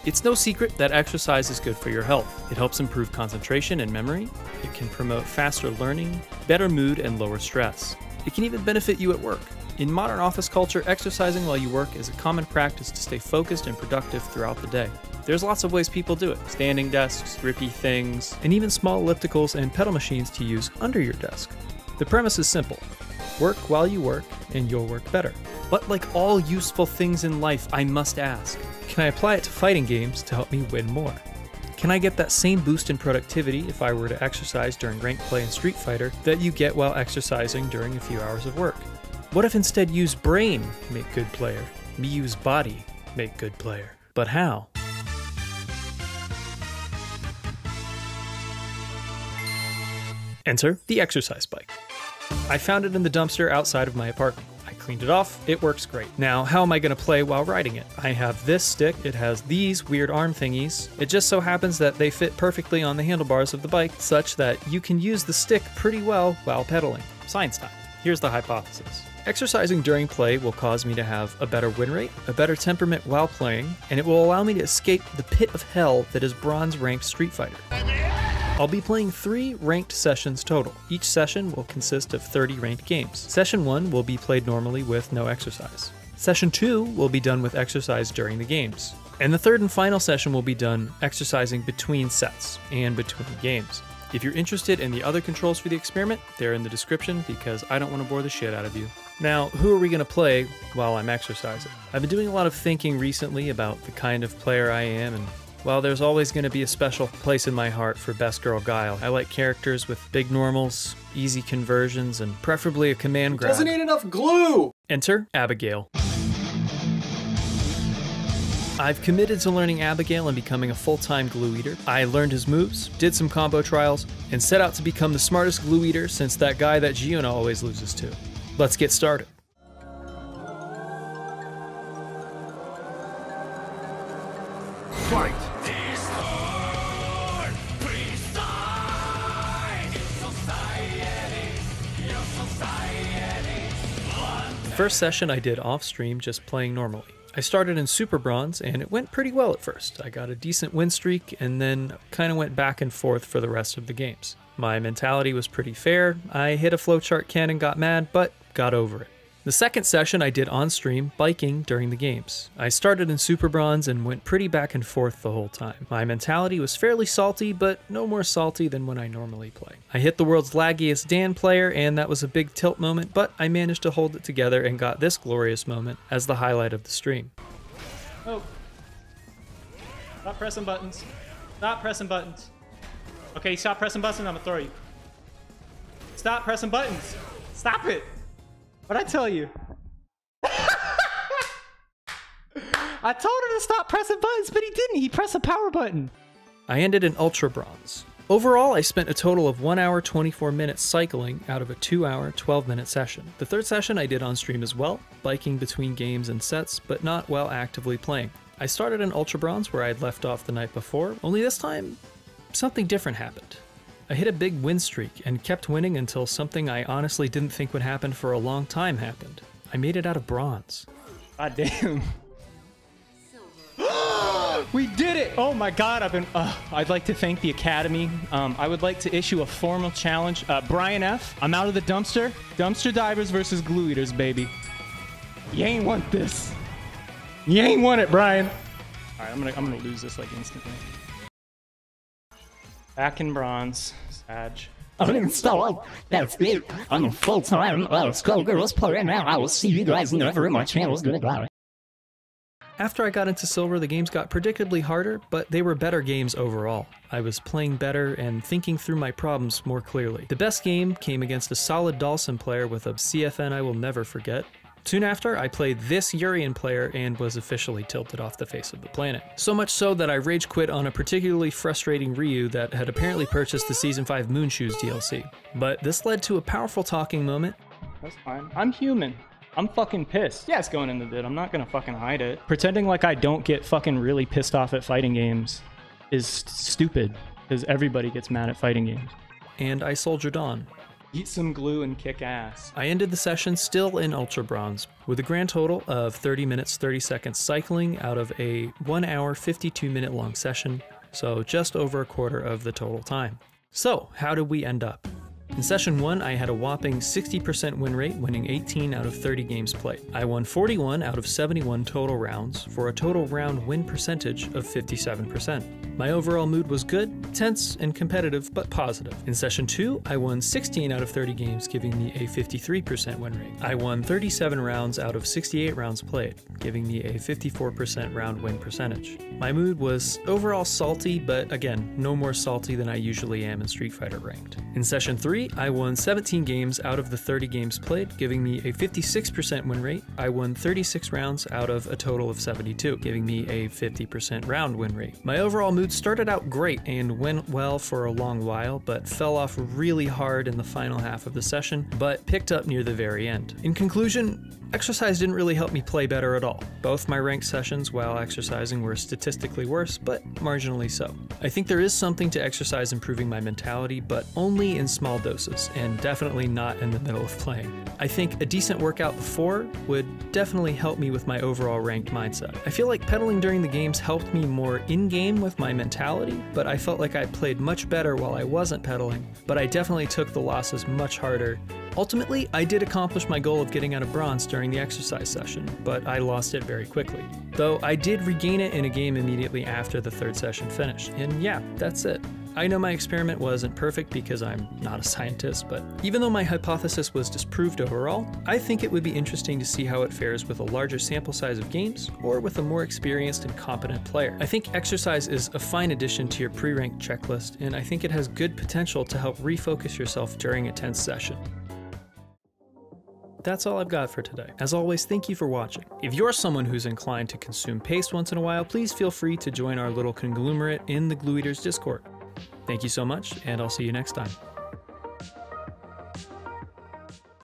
It's no secret that exercise is good for your health. It helps improve concentration and memory. It can promote faster learning, better mood, and lower stress. It can even benefit you at work. In modern office culture, exercising while you work is a common practice to stay focused and productive throughout the day. There's lots of ways people do it. Standing desks, grippy things, and even small ellipticals and pedal machines to use under your desk. The premise is simple. Work while you work, and you'll work better. But like all useful things in life, I must ask, can I apply it to fighting games to help me win more? Can I get that same boost in productivity if I were to exercise during ranked play in Street Fighter that you get while exercising during a few hours of work? What if instead use brain, make good player, me use body, make good player? But how? Enter the exercise bike. I found it in the dumpster outside of my apartment. I cleaned it off, it works great. Now, how am I gonna play while riding it? I have this stick, it has these weird arm thingies. It just so happens that they fit perfectly on the handlebars of the bike, such that you can use the stick pretty well while pedaling. Science time. Here's the hypothesis. Exercising during play will cause me to have a better win rate, a better temperament while playing, and it will allow me to escape the pit of hell that is bronze ranked Street Fighter. I'll be playing 3 ranked sessions total. Each session will consist of 30 ranked games. Session 1 will be played normally with no exercise. Session 2 will be done with exercise during the games. And the third and final session will be done exercising between sets and between games. If you're interested in the other controls for the experiment, they're in the description because I don't want to bore the shit out of you. Now, who are we going to play while I'm exercising? I've been doing a lot of thinking recently about the kind of player I am, and while there's always going to be a special place in my heart for Best Girl Guile, I like characters with big normals, easy conversions, and preferably a command grab. Doesn't need enough glue! Enter Abigail. I've committed to learning Abigail and becoming a full-time glue eater. I learned his moves, did some combo trials, and set out to become the smartest glue eater since that guy that Giona always loses to. Let's get started. Fight! The first session I did off-stream just playing normally. I started in Super Bronze and it went pretty well at first. I got a decent win streak and then kind of went back and forth for the rest of the games. My mentality was pretty fair. I hit a flowchart cannon, got mad, but got over it. The second session I did on stream, biking during the games. I started in Super Bronze and went pretty back and forth the whole time. My mentality was fairly salty, but no more salty than when I normally play. I hit the world's laggiest Dan player and that was a big tilt moment, but I managed to hold it together and got this glorious moment as the highlight of the stream. Oh. Stop pressing buttons. Stop pressing buttons. Okay, stop pressing buttons, I'm gonna throw you. Stop pressing buttons. Stop it. What'd I tell you? I told her to stop pressing buttons, but he didn't. He pressed a power button. I ended in Ultra Bronze. Overall, I spent a total of 1 hour 24 minutes cycling out of a 2 hour 12-minute session. The third session I did on stream as well, biking between games and sets, but not while actively playing. I started in Ultra Bronze where I'd left off the night before, only this time, something different happened. I hit a big win streak and kept winning until something I honestly didn't think would happen for a long time happened. I made it out of bronze. God damn. We did it! Oh my god, I'd like to thank the Academy. I would like to issue a formal challenge. Brian F., I'm out of the dumpster. Dumpster divers versus glue eaters, baby. You ain't want this. You ain't want it, Brian. Alright, I'm gonna lose this like instantly. Back in bronze, Sag. I'm installed. That's it. I'm full-time. Let's go, girls. Play right now. I will see you guys never in my channels. Goodbye. After I got into Silver, the games got predictably harder, but they were better games overall. I was playing better and thinking through my problems more clearly. The best game came against a solid Dawson player with a CFN I will never forget. Soon after, I played this Urian player and was officially tilted off the face of the planet. So much so that I rage quit on a particularly frustrating Ryu that had apparently purchased the Season 5 Moonshoes DLC. But this led to a powerful talking moment. That's fine. I'm human. I'm fucking pissed. Yeah, it's going in the vid. I'm not gonna fucking hide it. Pretending like I don't get fucking really pissed off at fighting games is stupid, because everybody gets mad at fighting games. And I soldiered on. Eat some glue and kick ass. I ended the session still in Ultra Bronze, with a grand total of 30 minutes 30 seconds cycling out of a 1 hour 52 minute long session, so just over a quarter of the total time. So, how did we end up? In session 1, I had a whopping 60% win rate, winning 18 out of 30 games played. I won 41 out of 71 total rounds, for a total round win percentage of 57%. My overall mood was good, tense, and competitive, but positive. In session 2, I won 16 out of 30 games, giving me a 53% win rate. I won 37 rounds out of 68 rounds played, giving me a 54% round win percentage. My mood was overall salty, but again, no more salty than I usually am in Street Fighter Ranked. In session 3, I won 17 games out of the 30 games played, giving me a 56% win rate. I won 36 rounds out of a total of 72, giving me a 50% round win rate. My overall mood started out great and went well for a long while, but fell off really hard in the final half of the session, but picked up near the very end. In conclusion, Exercise didn't really help me play better at all. Both my ranked sessions while exercising were statistically worse, but marginally so. I think there is something to Exercise improving my mentality, but only in small doses, and definitely not in the middle of playing. I think a decent workout before would definitely help me with my overall ranked mindset. I feel like pedaling during the games helped me more in-game with my mentality, but I felt like I played much better while I wasn't pedaling, but I definitely took the losses much harder. Ultimately, I did accomplish my goal of getting out of bronze during the exercise session, but I lost it very quickly. Though I did regain it in a game immediately after the third session finished, and yeah, that's it. I know my experiment wasn't perfect because I'm not a scientist, but even though my hypothesis was disproved overall, I think it would be interesting to see how it fares with a larger sample size of games or with a more experienced and competent player. I think Exercise is a fine addition to your pre-ranked checklist, and I think it has good potential to help refocus yourself during a tense session. That's all I've got for today. As always, thank you for watching. If you're someone who's inclined to consume paste once in a while, please feel free to join our little conglomerate in the Glue Eaters Discord. Thank you so much, and I'll see you next time.